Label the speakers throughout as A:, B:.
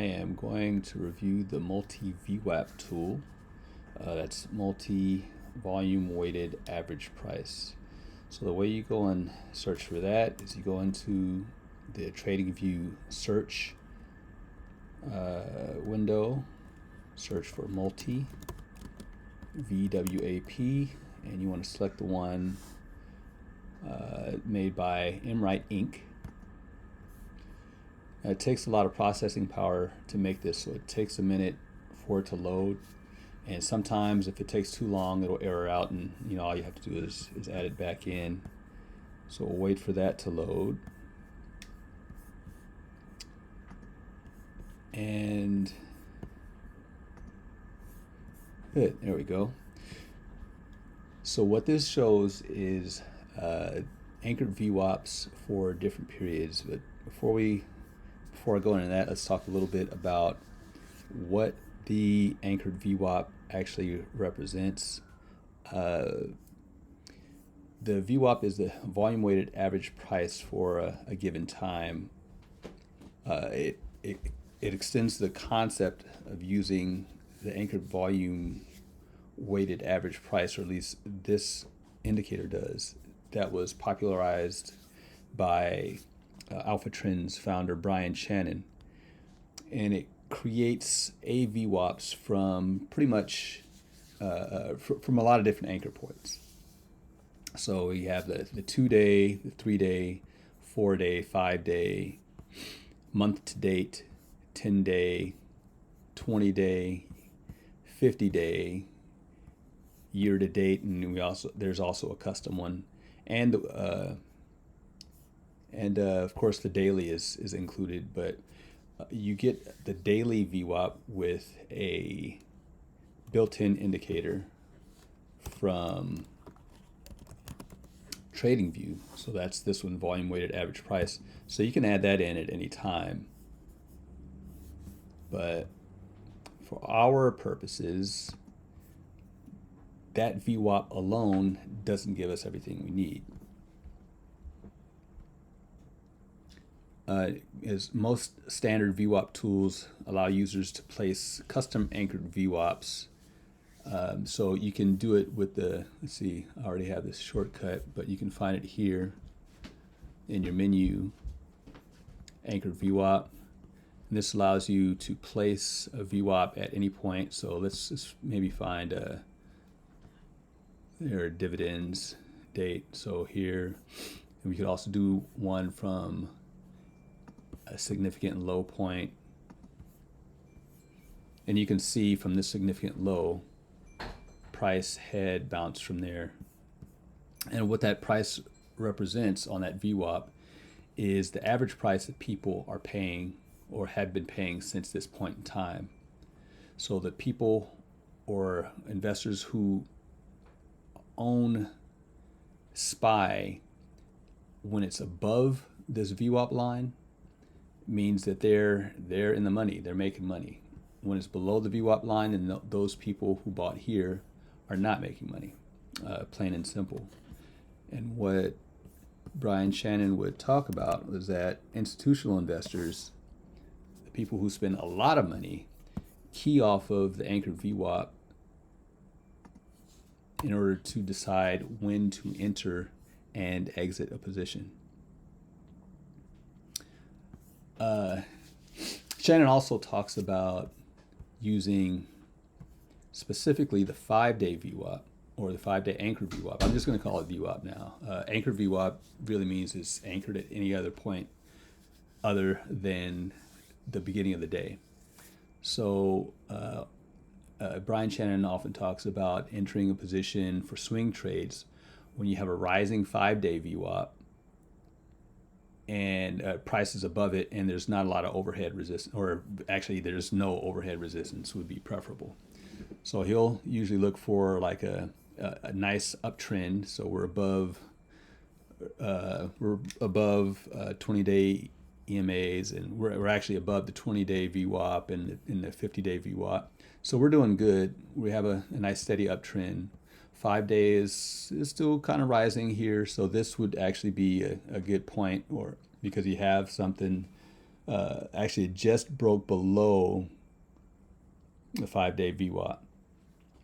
A: I am going to review the multi-vwap tool. That's multi-volume weighted average price. So the way you go and search for that is you go into the TradingView search window, search for multi-vwap, and you want to select the one made by Emright Inc. It takes a lot of processing power to make this, so it takes a minute for it to load. And sometimes if it takes too long, it'll error out, and all you have to do is add it back in. So we'll wait for that to load. And good, there we go. So what this shows is anchored VWAPs for different periods. But before I go into that, let's talk a little bit about what the anchored VWAP actually represents. The VWAP is the volume weighted average price for a given time. It extends the concept of using the anchored volume weighted average price, or at least this indicator does. That was popularized by Alpha Trends founder Brian Shannon, and it creates VWAPs from pretty much from a lot of different anchor points. So we have the 2-day, the 3-day, 4-day, 5-day, month to date, 10-day, 20-day, 50-day, year to date, and there's also a custom one, and of course the daily is included, but you get the daily VWAP with a built-in indicator from TradingView. So that's this one, volume weighted average price. So you can add that in at any time. But for our purposes, that VWAP alone doesn't give us everything we need. As most standard VWAP tools allow users to place custom anchored VWAPs. So you can do it with let's see, I already have this shortcut, but you can find it here in your menu, anchored VWAP. And this allows you to place a VWAP at any point. So let's just maybe find there are dividends date. So here, and we could also do one from a significant low point, and you can see from this significant low, price had bounced from there. And what that price represents on that VWAP is the average price that people are paying or have been paying since this point in time. So the people or investors who own SPY, when it's above this VWAP line, means that they're in the money, they're making money. When it's below the VWAP line, then those people who bought here are not making money, plain and simple. And what Brian Shannon would talk about was that institutional investors, the people who spend a lot of money, key off of the anchored VWAP in order to decide when to enter and exit a position. Shannon also talks about using specifically the 5-day VWAP, or the 5-day anchored VWAP. I'm just going to call it VWAP now. Anchored VWAP really means it's anchored at any other point other than the beginning of the day. So Brian Shannon often talks about entering a position for swing trades when you have a rising 5-day VWAP and prices above it, and there's not a lot of overhead resistance, or actually there's no overhead resistance would be preferable. So he'll usually look for like a nice uptrend. So we're above 20-day EMAs, and we're actually above the 20-day VWAP and in the 50-day VWAP. So we're doing good. We have a nice steady uptrend. 5 days is still kind of rising here, so this would actually be a good point, or because you have something Actually, it just broke below the 5-day VWAP.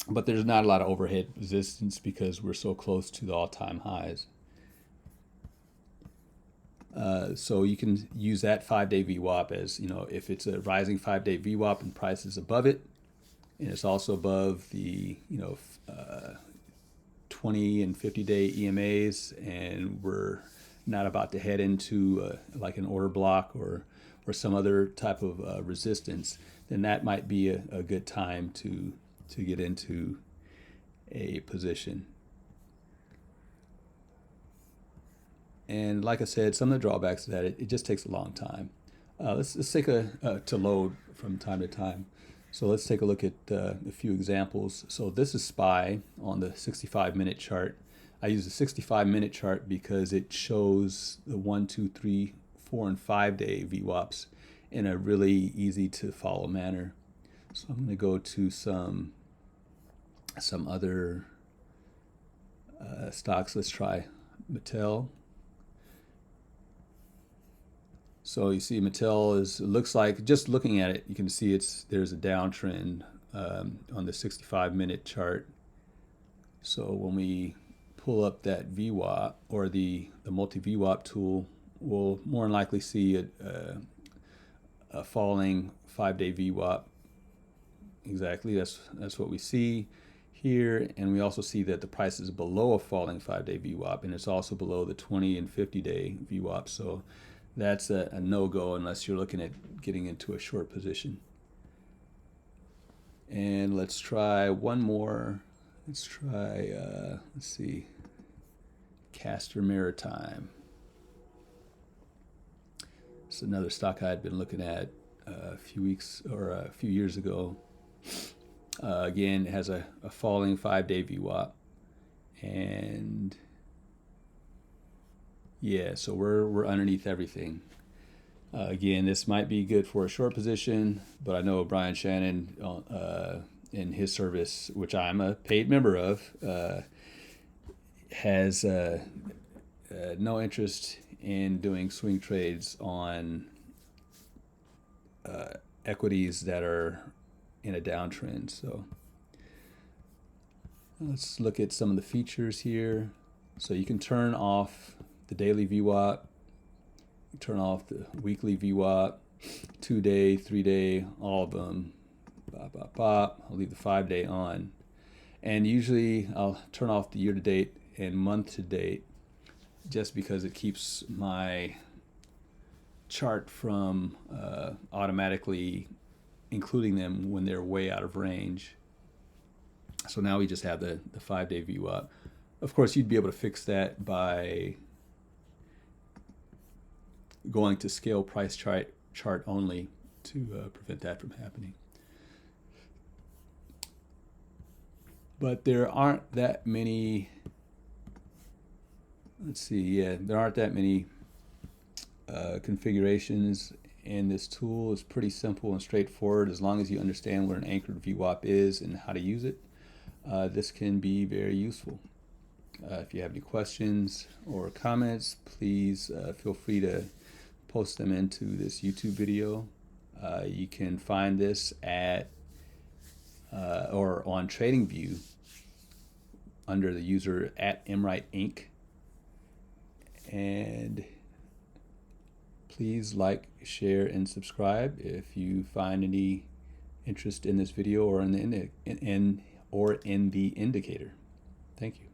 A: But there's not a lot of overhead resistance because we're so close to the all-time highs. So you can use that 5-day VWAP as, if it's a rising 5-day VWAP and price is above it, and it's also above the 20 and 50-day EMAs, and we're not about to head into like an order block or some other type of resistance, then that might be a good time to get into a position. And like I said, some of the drawbacks of that, it just takes a long time. Let's take to load from time to time. So let's take a look at a few examples. So this is SPY on the 65-minute chart. I use the 65-minute chart because it shows the 1, 2, 3, 4, and 5-day VWAPs in a really easy to follow manner. So I'm going to go to some other stocks. Let's try Mattel. So you see Mattel looks like, just looking at it, you can see there's a downtrend on the 65-minute chart. So when we pull up that VWAP or the multi-vwap tool, we'll more than likely see a falling 5-day VWAP. Exactly, that's what we see here, and we also see that the price is below a falling 5-day VWAP, and it's also below the 20 and 50-day VWAP. So that's a no-go unless you're looking at getting into a short position. And let's try one more. Let's try, let's see, Castor Maritime. It's another stock I had been looking at a few years ago. Again, it has a falling 5-day VWAP. And yeah, so we're underneath everything. Again, this might be good for a short position, but I know Brian Shannon in his service, which I'm a paid member of, has no interest in doing swing trades on equities that are in a downtrend. So let's look at some of the features here. So you can turn off the daily VWAP, turn off the weekly VWAP, 2-day, 3-day, all of them. I'll leave the 5-day on. And usually I'll turn off the year-to-date and month-to-date just because it keeps my chart from automatically including them when they're way out of range. So now we just have the 5-day VWAP. Of course, you'd be able to fix that by going to scale price chart only to prevent that from happening. But there aren't that many, there aren't that many configurations, and this tool is pretty simple and straightforward. As long as you understand what an anchored VWAP is and how to use it, this can be very useful. If you have any questions or comments, please feel free to post them into this YouTube video. You can find this at or on TradingView under the user @MWrightInc. And please like, share, and subscribe if you find any interest in this video or in the indicator. Thank you.